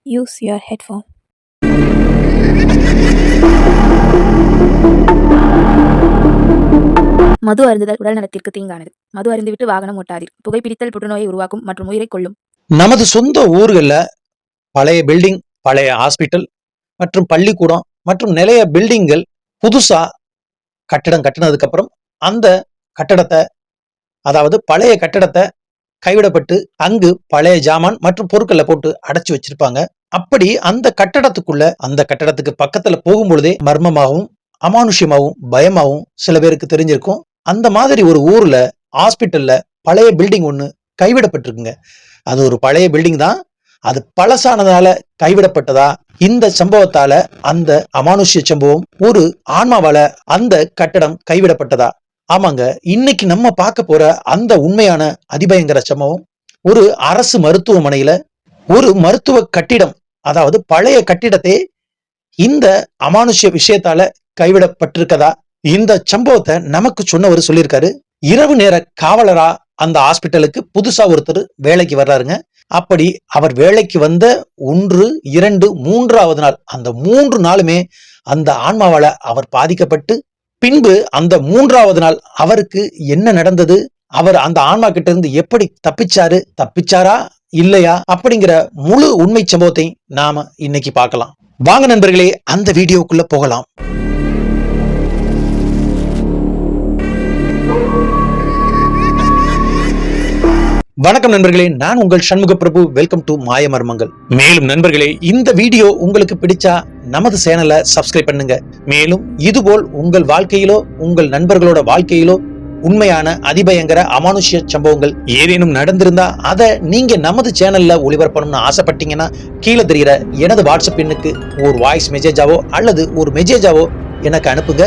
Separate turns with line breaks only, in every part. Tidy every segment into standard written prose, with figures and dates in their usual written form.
Use your headphone. மது அருந்துதல் உடல் நலத்திற்கு தீங்கானது. மது அருந்திவிட்டு வாகனம் ஓட்டாதீர். புகைப்பிடித்தல் புற்றுநோயை உருவாக்கும் மற்றும் உயிரை கொல்லும்.
நமது சொந்த ஊர்கள்ல பழைய பில்டிங், பழைய ஹாஸ்பிட்டல் மற்றும் பள்ளிக்கூடம் மற்றும் நிறைய பில்டிங்கள் புதுசா கட்டடம் கட்டினதுக்கு அப்புறம் அந்த கட்டடத்தை, அதாவது பழைய கட்டடத்தை கைவிடப்பட்டு அங்கு பழைய ஜாமான் மற்றும் பொருட்களை போட்டு அடைச்சு வச்சிருப்பாங்க. அப்படி அந்த கட்டடத்துக்கு பக்கத்துல போகும் பொழுதே மர்மமாகவும் அமானுஷ்யமாகவும் பயமாகவும் சில பேருக்கு தெரிஞ்சிருக்கும். அந்த மாதிரி ஒரு ஊர்ல ஹாஸ்பிட்டல்ல பழைய பில்டிங் ஒண்ணு கைவிடப்பட்டிருக்குங்க. அது ஒரு பழைய பில்டிங் தான். அது பழசானதால கைவிடப்பட்டதா, இந்த சம்பவத்தால அந்த அமானுஷ்ய சம்பவம் ஒரு ஆன்மாவால அந்த கட்டடம் கைவிடப்பட்டதா? ஆமாங்க, இன்னைக்கு நம்ம பார்க்க போற அந்த உண்மையான அதிபயங்கர சம்பவம் ஒரு அரசு மருத்துவமனையில ஒரு மருத்துவ கட்டிடம், அதாவது பழைய கட்டிடத்தை இந்த அமானுஷ்ய விஷயத்தால கைவிடப்பட்டிருக்கதா? இந்த சம்பவத்தை நமக்கு சொன்னவர் சொல்லியிருக்காரு. இரவு நேர காவலரா அந்த ஹாஸ்பிட்டலுக்கு புதுசா ஒருத்தர் வேலைக்கு வர்றாருங்க. அப்படி அவர் வேலைக்கு வந்த 1, 2, 3வது நாள், அந்த 3 நாளுமே அந்த ஆன்மாவால அவர் பாதிக்கப்பட்டு, பின்பு அந்த 3வது நாள் அவருக்கு என்ன நடந்தது, அவர் அந்த ஆன்மா கிட்ட இருந்து எப்படி தப்பிச்சாரா இல்லையா அப்படிங்கிற முழு உண்மை சம்பவத்தை நாம இன்னைக்கு பார்க்கலாம். வாங்க நண்பர்களே, அந்த வீடியோக்குள்ள போகலாம். வணக்கம் நண்பர்களே, நான் உங்கள் சண்முக பிரபு. வெல்கம் டு மாய மர்மங்கள். மேலும் நண்பர்களே, இந்த வீடியோ உங்களுக்கு பிடிச்சா நமது சேனலை சப்ஸ்கிரைப் பண்ணுங்க. மேலும் இதுபோல் உங்கள் வாழ்க்கையிலோ உங்கள் நண்பர்களோட வாழ்க்கையிலோ உண்மையான அதிபயங்கர அமானுஷ்ய சம்பவங்கள் ஏதேனும் நடந்திருந்தா அதை நீங்க நமது சேனல்ல ஒளிபரப்பணும்னு ஆசைப்பட்டீங்கன்னா கீழே தெரிகிற எனது வாட்ஸ்அப் எண்ணுக்கு ஒரு வாய்ஸ் மெசேஜாவோ அல்லது ஒரு மெசேஜாவோ எனக்கு அனுப்புங்க.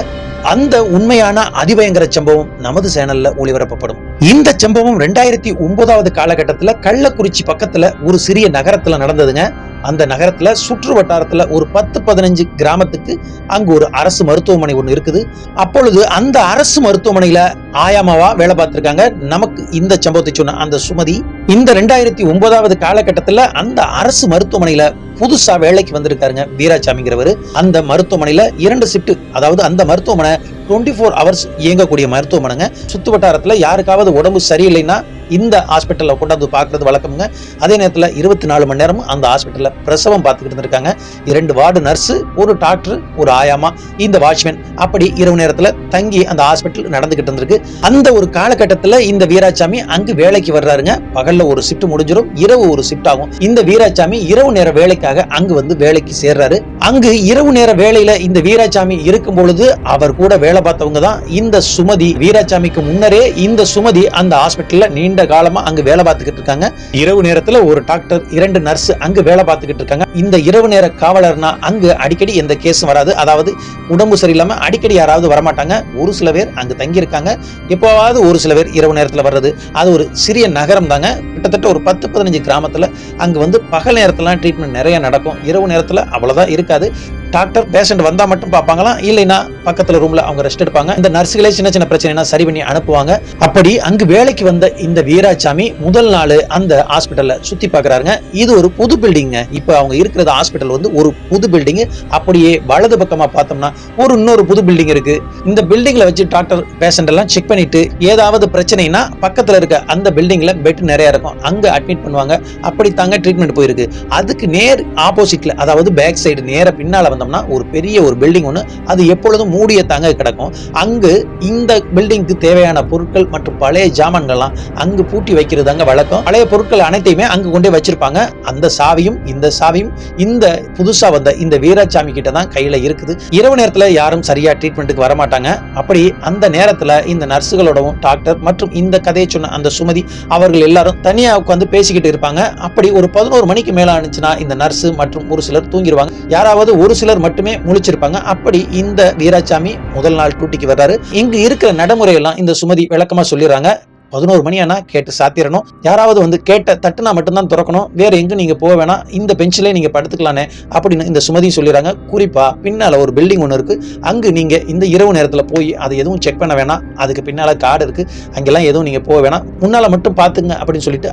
அந்த உண்மையான அதிபயங்கர சம்பவம் நமது சேனல்ல ஒளிபரப்பப்படும். இந்த சம்பவம் 2009வது காலகட்டத்துல கள்ளக்குறிச்சி பக்கத்துல ஒரு சிறிய நகரத்துல நடந்ததுங்க. அந்த நகரத்துல சுற்று வட்டாரத்துல ஒரு 10-15 கிராமத்துக்கு அங்கு ஒரு அரசு மருத்துவமனை ஒண்ணு இருக்குது. அப்பொழுது அந்த அரசு மருத்துவமனையில ஆயாமாவா வேலை பார்த்திருக்காங்க நமக்கு இந்த சம்பவத்தை சொன்ன அந்த சுமதி. இந்த 2009வது காலகட்டத்துல அந்த அரசு மருத்துவமனையில புதுசா வேலைக்கு வந்திருக்காருங்க வீராசாமிங்கிறவர். அந்த மருத்துவமனையில 2 ஷிப்ட், அதாவது அந்த மருத்துவமனை 24 hours இயங்கக்கூடிய மருத்துவமனைங்க. சுத்து வட்டாரத்துல யாருக்காவது உடம்பு சரியில்லைன்னா இந்த ஹாஸ்பிட்டல்ல கொண்டாந்து பாக்குறது வழக்கம்ங்க. அதே நேரத்துல 24 மணி நேரமும் அந்த ஹாஸ்பிட்டல்ல பிரசவம் பார்த்துக்கிட்டு இருந்திருக்காங்க. 2 வார்டு நர்ஸ், ஒரு டாக்டர், ஒரு ஆயாமா, இந்த வாட்ச்மேன், அப்படி இரவு நேரத்துல தங்கி அந்த ஹாஸ்பிட்டல் நடந்துகிட்டு இருந்திருக்கு. அந்த ஒரு காலகட்டத்துல இந்த வீராசாமி அங்கு வேலைக்கு வர்றாருங்க. பகல்ல ஒரு ஷிப்ட் முடிஞ்சிடும், இரவு ஒரு ஷிப்ட் ஆகும். இந்த வீராசாமி இரவு நேர வேலைக்காக அங்கு வந்து வேலைக்கு சேர்றாரு. அங்கு இரவு நேர வேலையில இந்த வீராசாமி இருக்கும் பொழுது அவர் கூட வேலை பார்த்தவங்க தான் இந்த சுமதி. வீராசாமிக்கு முன்னரே இந்த சுமதி அந்த ஹாஸ்பிட்டல்ல நீண்ட காலமா அங்கு வேலை பார்த்துக்கிட்டு இருக்காங்க. இரவு நேரத்துல ஒரு டாக்டர், 2 நர்ஸ் அங்கு வேலை பார்த்துக்கிட்டு இருக்காங்க. இந்த இரவு நேர காவலர்னா அங்கு அடிக்கடி எந்த கேஸும் வராது. அதாவது உடம்பு சரியில்லாம அடிக்கடி யாராவது வரமாட்டாங்க. ஒரு சில பேர் அங்கு தங்கி இருக்காங்க. எப்போவாவது ஒரு சில பேர் இரவு நேரத்துல வர்றது. அது ஒரு சிறிய நகரம் தாங்க. கிட்டத்தட்ட ஒரு 10-15 கிராமத்துல அங்கு வந்து பகல் நேரத்துல ட்ரீட்மெண்ட் நிறைய நடக்கும். இரவு நேரத்துல அவ்வளவுதான் இருக்காது. டாக்டர் பேஷண்ட் வந்தா மட்டும் பார்ப்பாங்களாம், இல்லைன்னா பக்கத்துல ரூம்ல அவங்க ரெஸ்ட் எடுப்பாங்க. இந்த நர்ஸுகளே சின்ன சின்ன பிரச்சனை சரி பண்ணி அனுப்புவாங்க. அப்படி அங்கு வேலைக்கு வந்த இந்த வீராசாமி முதல் நாள் அந்த ஹாஸ்பிட்டல்ல சுத்தி பாக்குறாருங்க. இது ஒரு புது பில்டிங். இப்ப அவங்க இருக்கிறது ஹாஸ்பிட்டல் வந்து ஒரு புது பில்டிங். அப்படியே வலது பக்கமா பார்த்தோம்னா இன்னொரு புது பில்டிங் இருக்கு. இந்த பில்டிங்ல வச்சு டாக்டர் பேஷண்ட் எல்லாம் செக் பண்ணிட்டு ஏதாவது பிரச்சனைனா பக்கத்துல இருக்க அந்த பில்டிங்ல பெட் நிறைய இருக்கும், அங்க அட்மிட் பண்ணுவாங்க. அப்படி தாங்க ட்ரீட்மெண்ட் போயிருக்கு. அதுக்கு நேர் ஆப்போசிட்ல, அதாவது பேக் சைடு நேர பின்னால வந்தோம்னா ஒரு பெரிய ஒரு பில்டிங் ஒண்ணு, அது எப்பொழுதும் மூடிய தாங்க கிடக்கும். அங்கு இந்த பில்டிங்க்கு தேவையான பொருட்கள் மற்றும் பழைய ஜாமான்கள்லாம் அங்கு பூட்டி வைக்கிறது அங்க வழக்கம். பழைய பொருட்கள் அனைத்தையுமே அங்கு கொண்டே வச்சிருப்பாங்க. அந்த சாவியும் இந்த சாவியும் இந்த புதுசா வந்த இந்த வீராசாமி கிட்ட தான் கையில இருக்குது. இரவு நேரத்துல யாரும் சரியா ட்ரீட்மெண்ட்டுக்கு வரமாட்டாங்க. அப்படி அந்த நேரத்துல இந்த நர்ஸுகளோடவும் டாக்டர் மற்றும் இந்த கதையை சொன்ன அந்த சுமதி அவர்கள் எல்லாரும் தனியா உட்காந்து பேசிக்கிட்டு இருப்பாங்க. அப்படி ஒரு 11 மணிக்கு மேல ஆனிச்சுன்னா இந்த நர்ஸ் மற்றும் ஒரு சிலர் தூங்கிடுவாங்க. யாராவது ஒரு சிலர் மட்டுமே முழிச்சிருப்பாங்க. அப்படி இந்த வீராசாமி முதல் நாள் டியூட்டிக்கு வர்றாரு. இங்கு இருக்கிற நடைமுறை எல்லாம் இந்த சுமதி விளக்கமா சொல்லிடுறாங்க. 11 மணி ஆனா கேட்டு சாத்திரணும். யாராவது வந்து கேட்ட தட்டுனா மட்டும்தான் திறக்கணும். வேற எங்க நீங்க போக வேணாம், இந்த பெஞ்சிலே நீங்க படுத்துக்கலானே அப்படின்னு இந்த சுமதி சொல்லிடுறாங்க. குறிப்பா பின்னால ஒரு பில்டிங் ஒன்று இருக்கு, அங்கு நீங்க இந்த இரவு நேரத்துல போய் அதை எதுவும் செக் பண்ண வேணாம், அதுக்கு பின்னால கார்டு இருக்கு, அங்கெல்லாம் எதுவும் நீங்க போக வேணாம், முன்னால மட்டும் பாத்துங்க அப்படின்னு சொல்லிட்டு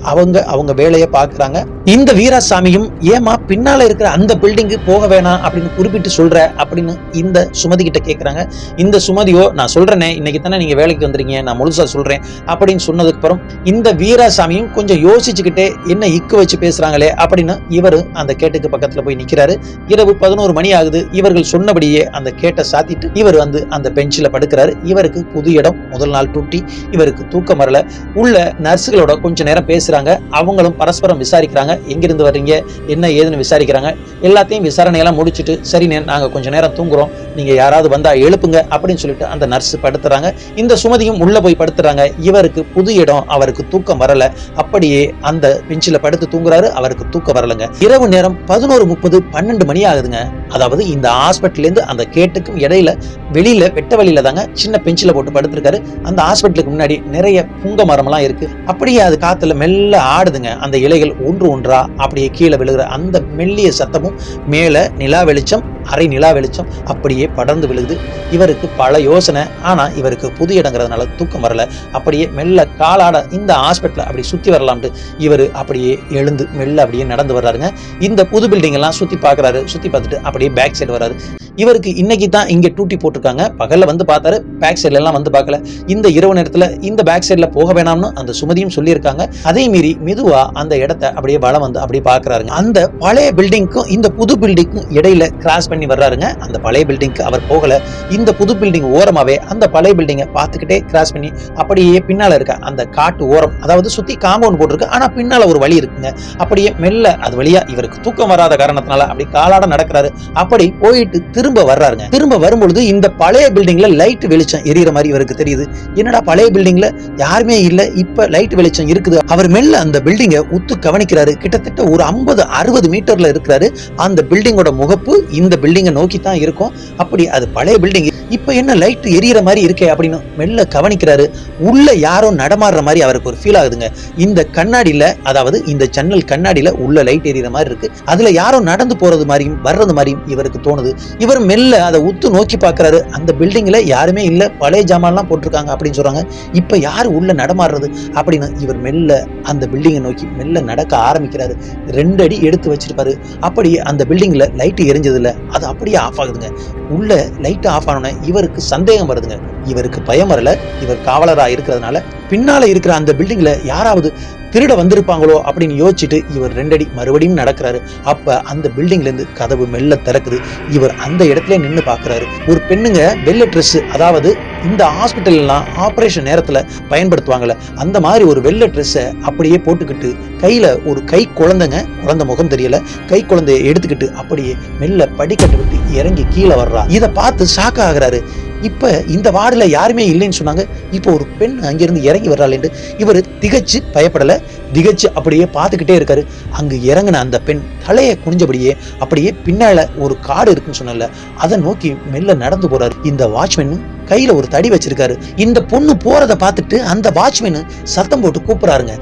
அவங்க வேலையை பாக்குறாங்க. இந்த வீராசாமியும் ஏமா பின்னால இருக்கிற அந்த பில்டிங்கு போக வேணாம் அப்படின்னு குறிப்பிட்டு சொல்ற அப்படின்னு இந்த சுமதி கிட்ட கேட்கறாங்க. இந்த சுமதியோ நான் சொல்றேனே, இன்னைக்கு தானே நீங்க வேலைக்கு வந்துறீங்க, நான் முழுசா சொல்றேன் அப்படின்னு சொன்னதுக்கு அப்புறம் இந்த வீராசாமியும் கொஞ்சம் யோசிச்சுக்கிட்டே என்ன இக்கு வச்சு பேசுறாங்களே அப்படின்னு இவரு அந்த கேட்டுக்கு பக்கத்துல போய் நிக்கிறாரு. இரவு 11 மணி ஆகுது. இவர்கள் சொன்னபடியே அந்த கேட்டை சாத்திட்டு இவர் வந்து அந்த பெஞ்சில படுக்கிறாரு. இவருக்கு புது இடம், முதல் நாள் டூட்டி, இவருக்கு தூக்கம் வரல. உள்ள நர்ஸுகளோட கொஞ்ச நேரம் பேசுறாங்க. அவங்களும் பரஸ்பரம் விசாரிக்கிறாங்க, எங்கிருந்து வர்றீங்க என்ன ஏதுன்னு விசாரிக்கிறாங்க. எல்லாத்தையும் விசாரணையெல்லாம் முடிச்சுட்டு சரிண்ணே நாங்க கொஞ்ச நேரம் தூங்குறோம், நீங்க யாராவது வந்தா எழுப்புங்க அப்படின்னு சொல்லிட்டு அந்த நர்ஸ் படுத்துறாங்க. இந்த சுமதியும் உள்ள போய் படுத்துறாங்க. இவருக்கு புது இடம், அவருக்கு தூக்கம் வரல. அப்படியே அந்த பெஞ்சில படுத்து தூங்குறாரு. அவருக்கு தூக்கம் வரலங்க. இரவு நேரம் 11:30 12 மணி ஆகுதுங்க. அதாவது இந்த ஹாஸ்பிட்டல்ல இருந்து அந்த கேட்டுக்கும் இடையில வெளியில வெட்ட வெளியில தாங்க சின்ன பெஞ்சில போட்டு படுத்திருக்காரு. அந்த ஹாஸ்பிட்டலுக்கு முன்னாடி நிறைய புங்க மரம் எல்லாம் இருக்கு. அப்படியே அது காத்துல மெல்ல ஆடுதுங்க. அந்த இலைகள் ஒன்று ஒன்றா அப்படியே கீழே விழுகிற அந்த மெல்லிய சத்தமும் மேல நிலா வெளிச்சம், அரை நிலா வெளிச்சம் அப்படியே படர்ந்து விழுகுது. இவருக்கு பல யோசனை, ஆனா இவருக்கு புது இடங்கிறதுனால தூக்கம் வரல. அப்படியே மெல்ல காலாட இந்த ஹாஸ்பிட்டல் அப்படி சுத்தி வரலாம்ட்டு இவர் அப்படியே எழுந்து மெல்ல அப்படியே நடந்து வர்றாருங்க. இந்த புது பில்டிங் எல்லாம் சுத்தி பாக்குறாரு. சுத்தி பார்த்துட்டு அப்படியே பேக் சைடு வர்றாரு. இவருக்கு இன்னைக்கு தான் இங்க டூட்டி போட்டிருக்காங்க. பகல்ல வந்து பார்த்தாரு, பேக் சைட்ல எல்லாம் வந்து பார்க்கல. இந்த இரவு நேரத்துல இந்த பேக் சைட்ல போக வேணாம்னு அந்த சுமதியும் சொல்லியிருக்காங்க. அதே மீறி மெதுவா அந்த இடத்தை அப்படியே வலம் வந்து அப்படியே பாக்குறாருங்க. அந்த பழைய பில்டிங்க்கும் இந்த புது பில்டிங்க்கும் இடையில கிராஸ் பண்ணி வர்றாருங்க. அந்த பழைய பில்டிங்க்கு அவர் போகல. இந்த புது பில்டிங் ஓரமாவே அந்த பழைய பில்டிங்கை பார்த்துக்கிட்டே கிராஸ் பண்ணி அப்படியே பின்னால இருக்க அந்த காட்டு ஓரம், அதாவது சுத்தி காம்பவுண்ட் போட்டிருக்கு, ஆனா பின்னால ஒரு வழி இருக்குங்க. அப்படியே மெல்ல அது வழியா இவருக்கு தூக்கம் வராத காரணத்தினால அப்படி காலாட நடக்கிறாரு. அப்படி போயிட்டு திரும்ப வர்றாருங்க. திரும்ப வரும்பொழுது இந்த பழைய பில்டிங்ல லைட் வெளிச்சம் எரியற மாதிரி இவருக்கு தெரியுது. என்னடா பழைய பில்டிங்ல யாருமே இல்ல, இப்ப லைட் வெளிச்சம் இருக்குது. அவர் மெல்ல அந்த பில்டிங்கை உத்து கவனிக்கிறாரு. கிட்டத்தட்ட ஒரு 50-60 மீட்டர்ல இருக்கிறாரு. அந்த பில்டிங்கோட முகப்பு இந்த பில்டிங்கை நோக்கி தான் இருக்கும். அப்படி அது பழைய பில்டிங், இப்ப என்ன லைட் எரியற மாதிரி இருக்கே அப்படின்னு மெல்ல கவனிக்கிறாரு. உள்ள யாரோ நடமாடுற மாதிரி அவருக்கு ஒரு ஃபீல் ஆகுதுங்க. இந்த கண்ணாடியில, அதாவது இந்த ஜன்னல் கண்ணாடியில உள்ள லைட் எரியற மாதிரி இருக்கு. அதுல யாரோ நடந்து போறது மாதிரியும் வர்றது மாதிரியும் இவருக்கு தோணுது. இவர் மெல்ல அதை உத்து நோக்கி பார்க்கிறாரு. அந்த பில்டிங்ல யாருமே இல்ல, பழைய ஜாமான்லாம் போட்டிருக்காங்க அப்படின்னு சொல்றாங்க. இப்ப யாரு உள்ள நடமாடுறது அப்படின்னு இவர் மெல்ல அந்த பில்டிங்கை நோக்கி மெல்ல நடக்க ஆரம்பிக்கிறாரு. 2 அடி எடுத்து வச்சிருப்பாரு. அப்படியே அந்த பில்டிங்ல லைட் எரிஞ்சது இல்ல, அது அப்படியே ஆஃப் ஆகுதுங்க. உள்ள லைட் ஆஃப் ஆனோட இவருக்கு சந்தேகம் வருதுங்க. இவருக்கு பயம் வரல, இவர் காவலரா இருக்கிறதுனால பின்னால இருக்கிற அந்த பில்டிங்ல யாராவது திருட வந்திருப்பாங்களோ அப்படின்னு யோசிச்சுட்டு இவர் 2 அடி மறுபடியும் நடக்கிறாரு. அப்ப அந்த பில்டிங்ல இருந்து கதவு மெல்ல திறக்குது. இவர் அந்த இடத்துல நின்று பாக்குறாரு. ஒரு பெண்ணுங்க வெள்ளை ட்ரெஸ், அதாவது இந்த ஹாஸ்பிட்டல் எல்லாம் ஆபரேஷன் நேரத்துல பயன்படுத்துவாங்கல்ல, அந்த மாதிரி ஒரு வெள்ளை ட்ரெஸ்ஸை அப்படியே போட்டுக்கிட்டு கையில ஒரு கை குழந்தைங்க, குழந்தை முகம் தெரியல, கை குழந்தைய எடுத்துக்கிட்டு அப்படியே மெல்ல படிக்கட்டு விட்டு இறங்கி கீழே வர்றா. இதை பார்த்து ஷாக் ஆகுறாரு. இப்ப இந்த வார்டுல யாருமே இல்லைன்னு சொன்னாங்க, இப்போ ஒரு பெண் அங்கிருந்து இறங்கி வர்றாளேன்னு இவர் திகச்சு பயப்படல, திகச்சு அப்படியே பார்த்துக்கிட்டே இருக்காரு. அங்கு இறங்கின அந்த பெண் தலையை குனிஞ்சபடியே அப்படியே பின்னால ஒரு காடு இருக்குன்னு சொன்னல, அதை நோக்கி மெல்ல நடந்து போறாரு. இந்த வாட்ச்மேன் கையில ஒரு தடி வச்சிருக்காரு. இந்த பொண்ணு போறதை பார்த்துட்டு அந்த வாட்ச்மேன் சத்தம் போட்டு கூப்பிடுறாருங்க.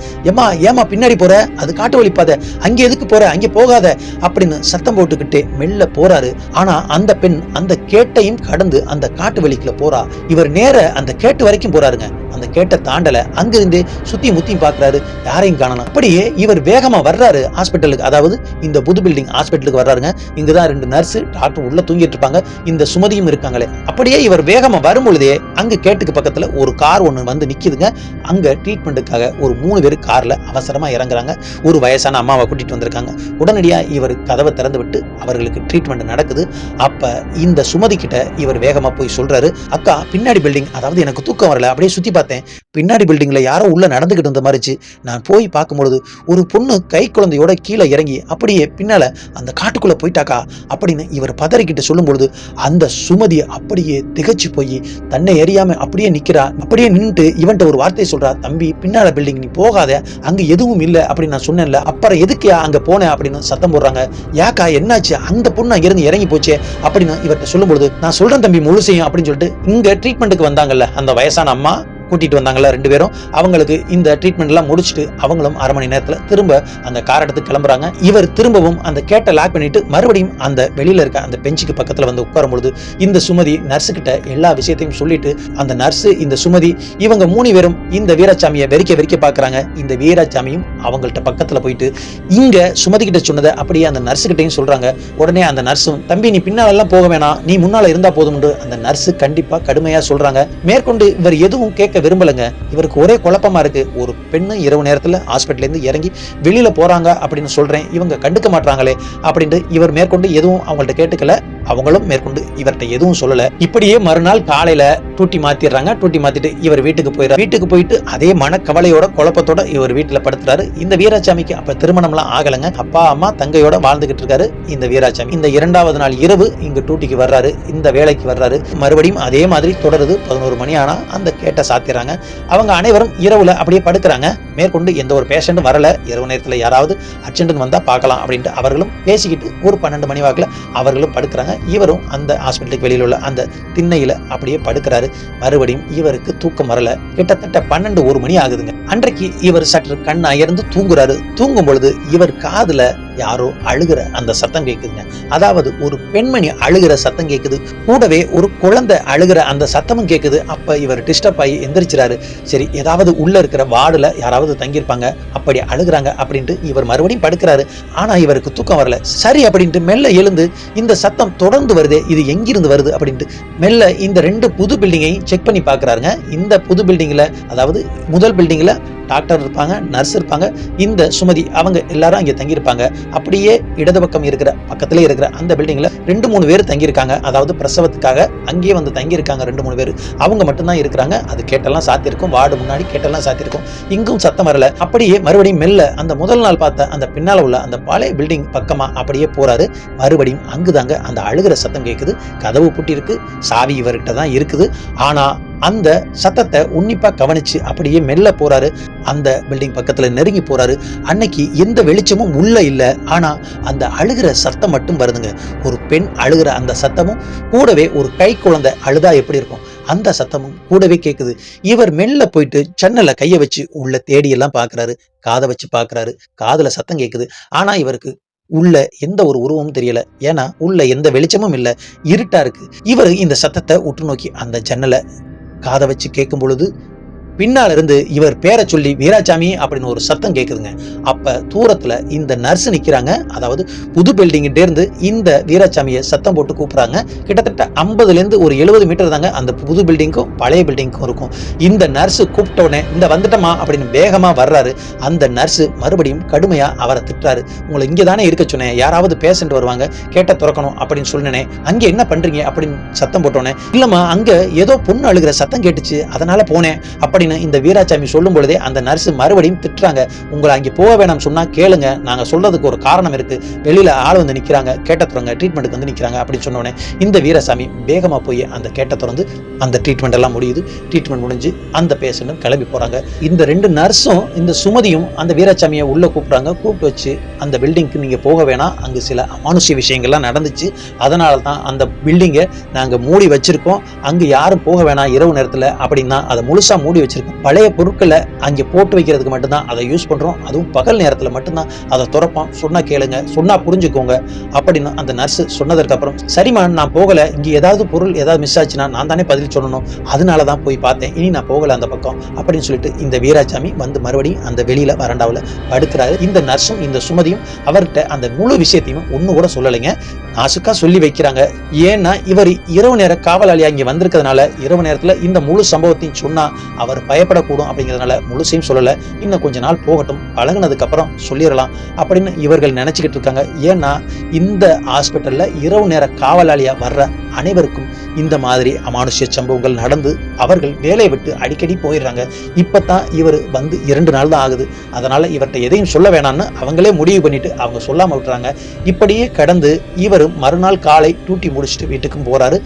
ஏமா பின்னாடி போற, அது காட்டு வழி பாதை, அங்க எதுக்கு போற, அங்க போகாத அப்படின்னு சத்தம் போட்டுக்கிட்டே மெல்ல போறாரு. ஆனா அந்த பெண் அந்த கேட்டையும் கடந்து அந்த காட்டு வழிக்குள்ள போறா. இவர் நேர அந்த கேட்டு வரைக்கும் போறாருங்க. அந்த கேட்டை தாண்டல, அங்கிருந்தே சுத்தி முத்தியும் பாக்குறாரு, யாரையும் காணணும். அப்படியே இவர் வேகமா வர்றாரு ஹாஸ்பிட்டலுக்கு, அதாவது இந்த புது பில்டிங் ஹாஸ்பிட்டலுக்கு வர்றாருங்க. இங்கதான் 2 நர்ஸ் டாக்டர் உள்ள தூங்கிட்டு இருப்பாங்க, இந்த சுமதியும் இருக்காங்களே. அப்படியே இவர் வேகமா வரும்பொழுதே அங்க கேட்டுக்கு பக்கத்துல ஒரு கார் ஒண்ணு வந்து நிக்குதுங்க. அங்க ட்ரீட்மெண்ட்டுக்காக ஒரு 3 பேர் கார்ல அவசரமா இறங்குறாங்க. ஒரு வயசான அம்மாவை கூட்டிட்டு வந்திருக்காங்க. உடனடியா இவர் கதவை திறந்து விட்டு அவர்களுக்கு ட்ரீட்மெண்ட் நடக்குது. அப்ப இந்த சுமதி கிட்ட இவர் வேகமா போய் சொல்றாரு, அக்கா பின்னாடி பில்டிங், அதாவது எனக்கு தூக்கம் வரல, அப்படியே சுத்தி பார்த்தேன், பின்னாடி பில்டிங்ல யாரோ உள்ள நடந்துகிட்டு இருந்த மாதிரிச்சு. நான் போய் பார்க்கும்பொழுது ஒரு பொண்ணு கை குழந்தையோட கீழே இறங்கி அப்படியே பின்னால அந்த காட்டுக்குள்ள போயிட்டாக்கா அப்படின்னு இவர் பதறிக்கிட்டு சொல்லும் பொழுது அந்த சுமதி அப்படியே திகச்சு போய் தன்னை எரியாம அப்படியே நிக்கிறா. அப்படியே நின்றுட்டு இவன்ட்ட ஒரு வார்த்தையை சொல்றா, தம்பி பின்னால பில்டிங் நீ போகாத, அங்க எதுவும் இல்லை அப்படின்னு நான் சொன்னேன்ல, அப்புறம் எதுக்கு அங்க போனேன் அப்படின்னு சத்தம் போடுறாங்க. யாக்கா என்னாச்சு, அந்த பொண்ணு அங்கிருந்து இறங்கி போச்சே அப்படின்னு இவர்கிட்ட சொல்லும் பொழுது, நான் சொல்றேன் தம்பி முழுசையும் அப்படின்னு சொல்லிட்டு இங்க ட்ரீட்மெண்ட்டுக்கு வந்தாங்கல்ல அந்த வயசான அம்மா கூட்டிட்டு வந்தாங்கல்ல 2 பேரும், அவங்களுக்கு இந்த ட்ரீட்மெண்ட் எல்லாம் முடிச்சுட்டு அவங்களும் அரை மணி நேரத்துல திரும்ப அந்த கார் எடுத்து கிளம்புறாங்க. இவர் திரும்பவும் அந்த கேட்டை லாக் பண்ணிட்டு மறுபடியும் அந்த வெளியில இருக்க அந்த பெஞ்சுக்கு பக்கத்துல வந்து உட்காரும் பொழுது இந்த சுமதி நர்ஸு கிட்ட எல்லா விஷயத்தையும் சொல்லிட்டு, அந்த நர்ஸு இந்த சுமதி இவங்க 3 பேரும் இந்த வீராசாமியை வெறிக்க பாக்குறாங்க. இந்த வீராசாமியும் அவங்கள்ட்ட பக்கத்துல போயிட்டு இங்க சுமதி கிட்ட சொன்னதை அப்படியே அந்த நர்ஸு கிட்டையும் சொல்றாங்க. உடனே அந்த நர்ஸும், தம்பி நீ பின்னால எல்லாம் போக வேணாம், நீ முன்னால இருந்தா போதும் அந்த நர்ஸு கண்டிப்பா கடுமையா சொல்றாங்க. மேற்கொண்டு இவர் எதுவும் கேட்க விரும்பலங்க. இவருக்கு ஒரே குழப்பமா இருக்கு. ஒரு பெண்ணு இரவு நேரத்துல ஹாஸ்பிட்டல்ல இருந்து இறங்கி வெளியில போறாங்க அப்படின்னு சொல்றேன், இவங்க கண்டுக்க மாட்டாங்களே அப்படின்ட்டு இவர் மேற்கொண்டு எதுவும் அவங்கள்ட்ட கேட்டுக்கல. அவங்களும் மேற்கொண்டு இவர்கிட்ட எதுவும் சொல்லல. இப்படியே மறுநாள் காலையில டூட்டி மாத்திடுறாங்க. டூட்டி மாத்திட்டு இவர் வீட்டுக்கு போயிடுறாரு. வீட்டுக்கு போயிட்டு அதே மனக்கவலையோட குழப்பத்தோட இவர் வீட்டுல படுத்துறாரு. இந்த வீராசாமிக்கு அப்ப திருமணம்லாம் ஆகலைங்க. அப்பா அம்மா தங்கையோட வாழ்ந்துகிட்டு இருக்காரு இந்த வீராசாமி. இந்த 2வது நாள் இரவு இங்க டூட்டிக்கு வர்றாரு, இந்த வேலைக்கு வர்றாரு. மறுபடியும் அதே மாதிரி தொடருது. 11 மணி ஆனா அந்த கேட்டை சாத்திடுறாங்க. அவங்க அனைவரும் இரவுல அப்படியே படுக்கிறாங்க. மேற்கொண்டு எந்த ஒரு பேஷண்ட்டும் வரல. இரவு நேரத்துல யாராவது அர்ஜென்ட் வந்தா பார்க்கலாம் அப்படின்ட்டு அவர்களும் பேசிக்கிட்டு ஒரு 12 மணி வாக்குல அவர்களும் படுக்கிறாங்க. இவரும் அந்த ஹாஸ்பிட்டலுக்கு வெளியில உள்ள அந்த திண்ணையில அப்படியே படுக்கிறாரு. மறுபடியும் இவருக்கு தூக்கம் வரல. கிட்டத்தட்ட 12-1 மணி ஆகுதுங்க. அன்றைக்கு இவர் சற்று கண் அயர்ந்து தூங்குறாரு. தூங்கும் பொழுது இவர் காதுல யாரோ அழுகிற அந்த சத்தம் கேக்குதுங்க. அதாவது ஒரு பெண்மணி அழுகிற சத்தம் கேக்குது. கூடவே ஒரு குழந்தை அழுகிற அந்த சத்தமும் கேக்குது. அப்ப இவர் டிஸ்டர்ப் ஆகி எந்திரிச்சிறாரு. சரி, ஏதாவது உள்ள இருக்கிற வார்டுல யாராவது தங்கியிருப்பாங்க, அப்படி அழுகுறாங்க அப்படின்ட்டு இவர் மறுபடியும் படுக்கிறாரு. ஆனா இவருக்கு தூக்கம் வரல. சரி அப்படின்ட்டு மெல்ல எழுந்து இந்த சத்தம் தொடர்ந்து வருதே, இது எங்கிருந்து வருது அப்படின்ட்டு மெல்ல இந்த 2 புது பில்டிங்கையும் செக் பண்ணி பாக்குறாருங்க. இந்த புது பில்டிங்ல, அதாவது முதல் பில்டிங்ல டாக்டர் இருப்பாங்க, நர்ஸ் இருப்பாங்க, இந்த சுமதி அவங்க எல்லாரும் அங்கே தங்கியிருப்பாங்க. அப்படியே இடது பக்கம் இருக்கிற பக்கத்திலே இருக்கிற அந்த பில்டிங்ல 2-3 பேர் தங்கியிருக்காங்க. அதாவது பிரசவத்துக்காக அங்கேயே வந்து தங்கியிருக்காங்க 2-3 பேர். அவங்க மட்டும்தான் இருக்கிறாங்க. அது கேட்டெல்லாம் சாத்திருக்கும். வார்டு முன்னாடி கேட்டெல்லாம் சாத்திருக்கும். இங்கும் சத்தம் வரல. அப்படியே மறுபடியும் மெல்ல அந்த முதல் நாள் பார்த்த அந்த பின்னால உள்ள அந்த பழைய பில்டிங் பக்கமா அப்படியே போறாரு. மறுபடியும் அங்குதாங்க அந்த அழுகிற சத்தம் கேட்குது. கதவு பூட்டி இருக்கு. சாவி இவர்கிட்ட தான் இருக்குது. ஆனா அந்த சத்தத்தை உன்னிப்பா கவனிச்சு அப்படியே மெல்ல போறாரு. அந்த பில்டிங் பக்கத்துல நெருங்கி போறாரு. அன்னைக்கு எந்த வெளிச்சமும் உள்ள இல்ல. ஆனா அந்த அழுகிற சத்தம் மட்டும் வருதுங்க. ஒரு பெண் அழுகிற அந்த சத்தமும் கூடவே ஒரு கை குழந்தை அழுதா எப்படி இருக்கும் அந்த சத்தமும் கூடவே கேக்குது. இவர் மெல்ல போயிட்டு ஜன்னல்ல கைய வச்சு உள்ள தேடி எல்லாம் பாக்குறாரு. காதை வச்சு பாக்குறாரு. காதுல சத்தம் கேக்குது. ஆனா இவருக்கு உள்ள எந்த ஒரு உருவமும் தெரியல. ஏன்னா உள்ள எந்த வெளிச்சமும் இல்ல, இருட்டா இருக்கு. இவர் இந்த சத்தத்தை உற்று நோக்கி அந்த ஜன்னலை காதை வச்சு கேட்கும் பொழுது பின்னால இருந்து இவர் பேரை சொல்லி வீராசாமி அப்படின்னு ஒரு சத்தம் கேக்குதுங்க. அப்ப தூரத்துல இந்த நர்ஸ் நிக்கிறாங்க. அதாவது புது பில்டிங்கிட்டே இருந்து இந்த வீராசாமியை சத்தம் போட்டு கூப்பிடுறாங்க. கிட்டத்தட்ட 50லேருந்து ஒரு 70 மீட்டர் தாங்க அந்த புது பில்டிங்க்கும் பழைய பில்டிங்க்கும் இருக்கும். இந்த நர்ஸ் கூப்பிட்ட உடனே இந்த வந்துட்டமா அப்படின்னு வேகமா வர்றாரு. அந்த நர்ஸ் மறுபடியும் கடுமையா அவரை திட்டுறாரு. உங்களை இங்கே தானே இருக்க சொன்னேன், யாராவது பேஷண்ட் வருவாங்க, கேட்ட திறக்கணும் அப்படின்னு சொன்னேனே, அங்கே என்ன பண்றீங்க அப்படின்னு சத்தம் போட்டோன்னே, இல்லம்மா அங்க ஏதோ பொண்ணு அழுகிற சத்தம் கேட்டுச்சு, அதனால போனேன் அப்படின்னு இந்த வீராசாமி சொல்லும் பொழுதே அந்த நர்ஸ் மறுபடியும் திட்டுறாங்க. உங்களை அங்கே போக வேணாம் சொன்னா கேளுங்க, நாங்க சொல்றதுக்கு ஒரு காரணம் இருக்கு, வெளியில ஆள் வந்து நிக்கிறாங்க, கேட்ட திறங்க, ட்ரீட்மெண்ட்டுக்கு வந்து நிக்கிறாங்க அப்படின்னு சொன்னோடனே இந்த வீராசாமி வேகமா போய் அந்த கேட்ட திறந்து அந்த ட்ரீட்மெண்ட் எல்லாம் முடியுது. ட்ரீட்மெண்ட் முடிஞ்சு அந்த பேஷண்ட்டும் கிளம்பி போறாங்க. இந்த 2 நர்ஸும் இந்த சுமதியும் அந்த வீராசாமியை உள்ள கூப்பிடுறாங்க. கூப்பிட்டு வச்சு அந்த பில்டிங்க்கு நீங்க போக வேணாம், அங்கு சில அமானுஷ்ய விஷயங்கள்லாம் நடந்துச்சு, அதனால தான் அந்த பில்டிங்கை நாங்க மூடி வச்சிருக்கோம், அங்கு யாரும் போக வேணாம் இரவு நேரத்துல அப்படின்னா அதை முழுசா மூடி வச்சிருக்கோம். பழைய பொருட்களை அங்கே போட்டு வைக்கிறதுக்கு மட்டும்தான் அதை யூஸ் பண்றோம், அதுவும் பகல் நேரத்துல மட்டும்தான் அதை திறப்போம், சொன்னா கேளுங்க, சொன்னா புரிஞ்சுக்கோங்க அப்படின்னு அந்த நர்ஸ் சொன்னதற்கு அப்புறம், சரிம்மா நான் போகல, இங்க ஏதாவது பொருள் ஏதாவது மிஸ் ஆச்சுன்னா நான் தானே பதில் சொல்லணும், அதனாலதான் போய் பார்த்தேன், இனி நான் போகல அந்த பக்கம் அப்படின்னு சொல்லிட்டு இந்த வீராசாமி வந்து மறுபடியும் அந்த வெளியில வராண்டாவில் படுக்கிறாரு. இந்த நர்ஸும் இந்த சுமதியும் அவர்கிட்ட அந்த முழு விஷயத்தையும் ஒண்ணு கூட சொல்லலைங்க, நாசுக்கா சொல்லி வைக்கிறாங்க. ஏன்னா இவர் இரவு நேர காவலாளியா இங்க வந்திருக்கிறதுனால இரவு நேரத்துல இந்த முழு சம்பவத்தையும் சொன்னா அவர் பயப்படக்கூடும் அப்படிங்கிறதுனால முழுசையும் சொல்லல. இன்னும் கொஞ்ச நாள் போகட்டும், பழகுனதுக்கு அப்புறம் சொல்லிடலாம் அப்படின்னு இவர்கள் நினைச்சுக்கிட்டு இருக்காங்க. ஏன்னா இந்த ஹாஸ்பிட்டல்ல இரவு நேர காவலாளியா வர்ற அனைவருக்கும் இந்த மாதிரி அமானுஷ்ய சம்பவங்கள் நடந்து அவர்கள் வேலையை விட்டு அடிக்கடி போயிடுறாங்க. இப்பதான் இவர் வந்து 2 நாள் தான் ஆகுது, அதனால இவர்கிட்ட எதையும் சொல்ல வேணாம்னு அவங்களே முடிவு பண்ணிட்டு அவங்க சொல்லாம விட்டுறாங்க. இப்படியே கடந்து இவர் மறுநாள் காலை டியூட்டி முடிச்சுட்டு வீட்டுக்கும் போறாரு.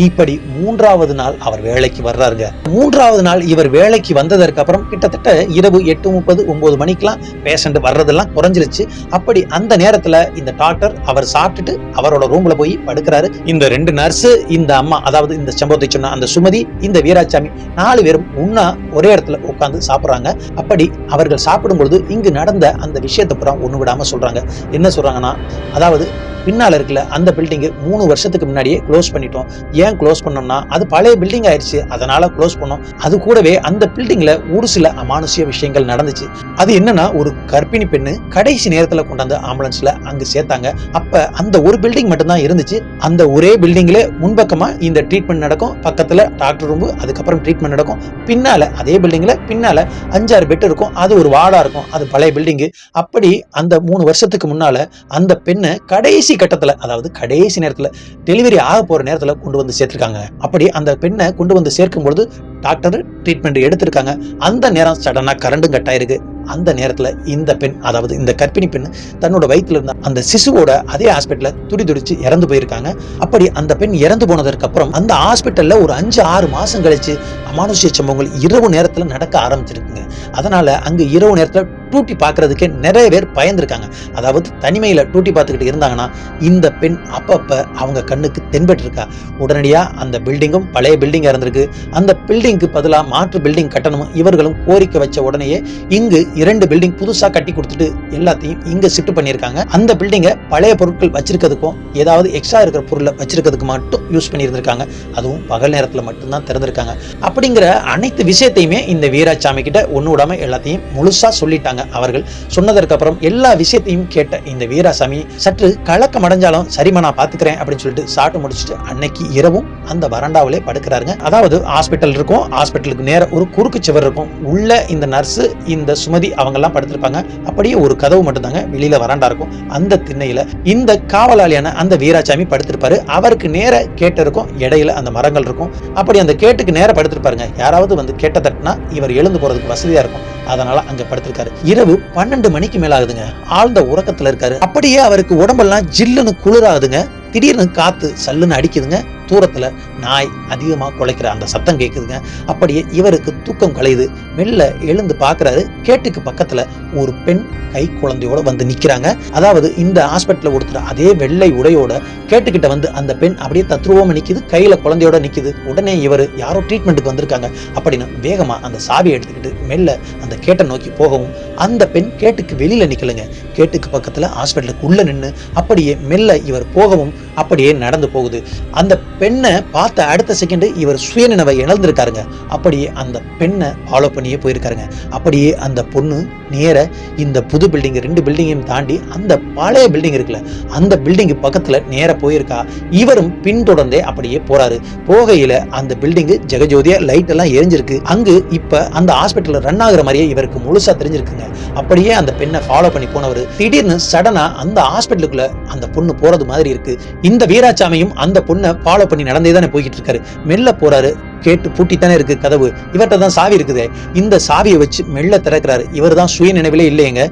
இப்படி 3வது நாள் அவர் வேலைக்கு வர்றாருங்க. 3வது நாள் இவர் வேலைக்கு வந்ததற்கு அப்புறம் கிட்டத்தட்ட இரவு 8:30 9 மணிக்கெல்லாம் பேஷண்ட் வர்றதெல்லாம் குறைஞ்சிருச்சு. அப்படி அந்த நேரத்துல இந்த டாக்டர் அவர் சாப்பிட்டுட்டு அவரோட ரூம்ல போய் படுக்கிறாரு. இந்த 2 நர்ஸ் நர்ஸ், இந்த அம்மா, அதாவது இந்த சம்பவத்தை சொன்ன அந்த சுமதி, இந்த வீராசாமி 4 பேரும் ஒன்னா ஒரே இடத்துல உட்கார்ந்து சாப்பிடுறாங்க. அப்படி அவர்கள் சாப்பிடும் பொழுது இங்கு நடந்த அந்த விஷயத்தை புறம் ஒண்ணு விடாம சொல்றாங்க. என்ன சொல்றாங்கன்னா, அதாவது பின்னால இருக்குல்ல அந்த பில்டிங் 3 வருஷத்துக்கு முன்னாடியே க்ளோஸ் பண்ணிட்டோம். ஏன் க்ளோஸ் பண்ணோம்னா அது பழைய பில்டிங் ஆயிடுச்சு, அதனால க்ளோஸ் பண்ணோம். அது கூடவே அந்த பில்டிங்ல ஒரு சில அமானுஷ்ய விஷயங்கள் நடந்துச்சு. அது என்னன்னா, ஒரு கர்ப்பிணி பெண்ணு கடைசி நேரத்துல கொண்டாந்து ஆம்புலன்ஸ்ல அங்க சேர்த்தாங்க. அப்ப அந்த ஒரு பில்டிங் மட்டும்தான் இருந்துச்சு. அந்த ஒரே பில்டிங்ல முன்பக்கமா இந்த ட்ரீட்மெண்ட் நடக்கும், பக்கத்துல டாக்டர் ரூம், அதுக்கப்புறம் ட்ரீட்மெண்ட் நடக்கும். பின்னால அதே பில்டிங்ல பின்னால 5-6 பெட் இருக்கும். அது ஒரு வார்டா இருக்கும். அது பழைய பில்டிங். அப்படி அந்த 3 வருஷத்துக்கு முன்னால அந்த பெண்ணை கடைசி கட்டத்துல, அதாவது கடைசி நேரத்துல டெலிவரி ஆக போற நேரத்துல கொண்டு வந்து சேர்த்திருக்காங்க. அப்படி அந்த பெண்ணை கொண்டு வந்து சேர்க்கும் பொழுது டாக்டர் ட்ரீட்மெண்ட் எடுத்திருக்காங்க. அந்த நேரம் சடனா கரண்டும் கட் ஆயிருக்கு. அந்த நேரத்துல இந்த பெண், அதாவது இந்த கர்ப்பிணி பெண் தன்னோட வயிற்றுல இருந்த அந்த சிசுவோட அதே ஹாஸ்பிட்டல்ல துடிச்சு இறந்து போயிருக்காங்க. அப்படி அந்த பெண் இறந்து போனதற்கு அப்புறம் அந்த ஹாஸ்பிட்டல்ல ஒரு 5-6 மாசம் கழிச்சு அமானுஷ்ய சம்பவங்கள் இரவு நேரத்துல நடக்க ஆரம்பிச்சிருக்குங்க. அதனால அங்க இரவு நேரத்துல டூட்டி பாக்குறதுக்கு நிறைய பேர் பயந்துருக்காங்க. அதாவது தனிமையில டூட்டி பார்த்துக்கிட்டு இருந்தாங்கன்னா இந்த பெண் அப்பப்ப அவங்க கண்ணுக்கு தென்பட்டு இருக்கா. உடனடியா அந்த பில்டிங்கும் பழைய பில்டிங்கா இருந்திருக்கு. அந்த பில்டிங்க்கு பதிலா மாற்று பில்டிங் கட்டணும் இவர்களும் கோரிக்கை வச்ச உடனேயே இங்கு 2 பில்டிங் புதுசா கட்டி கொடுத்துட்டு எல்லாத்தையும் இங்க ஷிஃப்ட் பண்ணிருக்காங்க. அந்த பில்டிங்கை பழைய பொருட்கள் வச்சிருக்கிறதுக்கும் ஏதாவது எக்ஸ்ட்ரா இருக்கிற பொருளை வச்சிருக்கிறதுக்கு மட்டும் யூஸ் பண்ணியிருந்திருக்காங்க. அதுவும் பகல் நேரத்துல மட்டும்தான் திறந்திருக்காங்க. அப்படிங்கிற அனைத்து விஷயத்தையுமே இந்த வீராசாமி கிட்ட ஒண்ணு விடாம எல்லாத்தையும் முழுசா சொல்லிட்டாங்க. அவர்கள் சொன்னதற்கு அப்புறம் எல்லா விஷயத்தையும் கேட்ட இந்த வீராசாமி சற்று கலக்கம் அடைஞ்சாலும் சரிமா நான் பாத்துக்கிறேன் அப்படின்னு சொல்லிட்டு சாப்பிட்டு முடிச்சுட்டு அன்னைக்கு இரவும் அந்த வராண்டாவிலே படுக்கிறாருங்க. அதாவது ஹாஸ்பிட்டல் இருக்கும், ஹாஸ்பிட்டலுக்கு நேர ஒரு குறுக்கு சுவர் இருக்கும். உள்ள இந்த நர்ஸ், இந்த சுமதி அவங்க எல்லாம் படுத்திருப்பாங்க. அப்படியே ஒரு கதவு மட்டும் தாங்க வெளியில வராண்டா இருக்கும். அந்த திண்ணையில இந்த காவலாளியான அந்த வீராசாமி படுத்திருப்பாரு. அவருக்கு நேர கேட்டு இருக்கும், இடையில அந்த மரங்கள் இருக்கும். அப்படி அந்த கேட்டுக்கு நேர படுத்திருப்பாருங்க. யாராவது வந்து கேட்ட தட்டினா இவர் எழுந்து போறதுக்கு வசதியா இருக்கும். அதனால அங்க படுத்திருக்காரு. இரவு 12 மணிக்கு மேல ஆகுதுங்க. ஆழ்ந்த உறக்கத்துல இருக்காரு. அப்படியே அவருக்கு உடம்பெல்லாம் ஜில்லுன்னு குளிராகுதுங்க. திடீர்னு காத்து சல்லுன்னு அடிக்குதுங்க. தூரத்துல நாய் அதிகமா குலைக்கிற அந்த சத்தம் கேக்குதுங்க. அப்படியே இவருக்கு தூக்கம் கலையுது. மெல்ல எழுந்து பாக்குறாரு. கேட்டுக்கு பக்கத்துல ஒரு பெண் கை குழந்தையோட வந்து நிக்கிறாங்க. அதாவது இந்த ஹாஸ்பிட்டல்ல கொடுத்துற அதே வெள்ளை உடையோட கேட்டுக்கிட்ட வந்து அந்த பெண் அப்படியே தத்ரூபமா நிக்குது, கையில குழந்தையோட நிக்குது. உடனே இவர் யாரோ ட்ரீட்மெண்ட்டுக்கு வந்திருக்காங்க அப்படின்னு வேகமா அந்த சாவியை எடுத்துக்கிட்டு மெல்ல அந்த கேட்டை நோக்கி போகவும் அந்த பெண் கேட்டுக்கு வெளியில நிக்கலங்க. கேட்டுக்கு பக்கத்துல ஹாஸ்பிட்டலுக்கு உள்ள நின்று அப்படியே மெல்ல இவர் போகவும் அப்படியே நடந்து போகுது. அந்த பெண்ணை பார்த்த அடுத்த செகண்ட் இவர் சுயநினைவை இழந்திருக்காருங்க. அப்படியே அந்த பெண்ணை ஃபாலோ பண்ணியே போயிருக்காருங்க. அப்படியே அந்த பொண்ணு நேர இந்த புது பில்டிங் 2 பில்டிங்கையும் தாண்டி அந்த பழைய பில்டிங் இருக்குல்ல அந்த பில்டிங் பக்கத்துல நேர போயிருக்கா. இவரும் பின்தொடர்ந்தே அப்படியே போறாரு. போகையில அந்த பில்டிங் ஜெகஜோதியா லைட் எல்லாம் எரிஞ்சிருக்கு. அங்கு இப்ப அந்த ஹாஸ்பிட்டல் ரன் ஆகுற மாதிரியே இவருக்கு முழுசா தெரிஞ்சிருக்குங்க. அப்படியே அந்த பெண்ணை ஃபாலோ பண்ணி போனவர் திடீர்னு சடனா அந்த ஹாஸ்பிட்டலுக்குள்ள அந்த பொண்ணு போறது மாதிரி இருக்கு. இந்த வீராசாமியும் அந்த பொண்ணை ஃபாலோ பண்ணி நடந்தே தானே போய்கிட்டு இருக்காரு. மெல்ல போறாரு. கேட்டு பூட்டித்தானே இருக்கு கதவு. இவர்கிட்ட தான் சாவி இருக்குது. இந்த சாவியை வச்சு மெல்ல திறக்கிறாரு. இவர் தான் சுய நினைவிலே இல்லையங்க.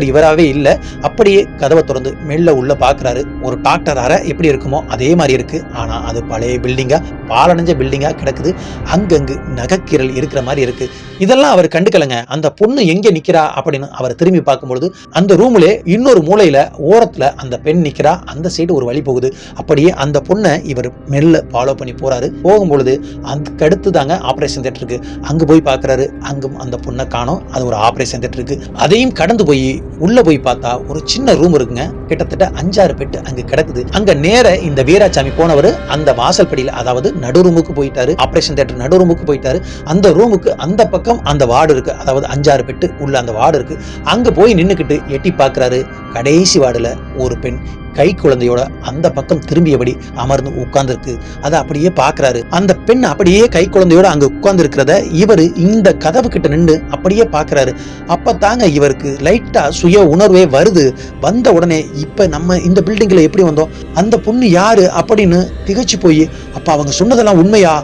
இவராகவே இல்ல. அப்படியே கதவை திறந்து மெல்ல உள்ள பாக்குறாரு. ஒரு டாக்டர் அறை எப்படி இருக்குமோ அதே மாதிரி இருக்கு. ஆனா அது பழைய பில்டிங்கா, பாலடைஞ்ச பில்டிங்கா கிடக்குது. அங்கங்கு நகைக்கீரல் இருக்கிற மாதிரி இருக்கு. இதெல்லாம் அவர் கண்டுக்கலங்க. அந்த பொண்ணு எங்க நிக்கிறா அப்படின்னு அவர் திரும்பி பார்க்கும்பொழுது அந்த ரூம்ல இன்னொரு மூலையில ஓரத்துல அந்த பெண் நிக்கிறா. அந்த சைடு ஒரு வழி போகுது. அப்படியே அந்த பொண்ணை இவர் மெல்ல ஃபாலோ பண்ணி போறாரு. போகும்பொழுது அந்த அடுத்து தாங்க ஆபரேஷன் தியேட்டர் இருக்கு. அங்க போய் பாக்குறாரு. அங்கும் அந்த பொண்ணை காணோம். அது ஒரு ஆபரேஷன் தியேட்டர் இருக்கு. அதையும் கடந்து போய் உள்ள போய் பார்த்தா ஒரு சின்ன ரூம் இருக்குங்க. கிட்டத்தட்ட 5-6 பெட் அங்க கிடக்குது. அங்க நேர இந்த வீராசாமி போனவர் அந்த வாசல் படியில, அதாவது நடு ரூமுக்கு போயிட்டாரு. ஆபரேஷன் தியேட்டர் நடு ரூமுக்கு போயிட்டாரு. அந்த ரூமுக்கு அந்த பக்கம் அந்த வார்டு இருக்கு. அதாவது 5-6 பெட் உள்ள அந்த வார்டு இருக்கு. அங்க போய் நின்னுக்கிட்டு எட்டி பாக்குறாரு. கடைசி வார்டுல ஒரு பெண் கை குழந்தையோட அந்த பக்கம் திரும்பியபடி அமர்ந்து உட்கார்ந்து இருக்கு. அதை அப்படியே பாக்குறாரு. அந்த பெண் அப்படியே கை குழந்தையோட அங்க உட்கார்ந்து இருக்கிறத இவர் இந்த கதவு கிட்ட நின்று அப்படியே பாக்குறாரு. அப்பதாங்க இவருக்கு லைட்டா சுய உணர்வே வருது. வந்த உடனே இப்ப நம்ம இந்த பில்டிங்ல எப்படி வந்தோம், அந்த பொண்ணு யாரு அப்படின்னு திகைச்சு போய், அப்ப அவங்க சொன்னதெல்லாம் உண்மையா,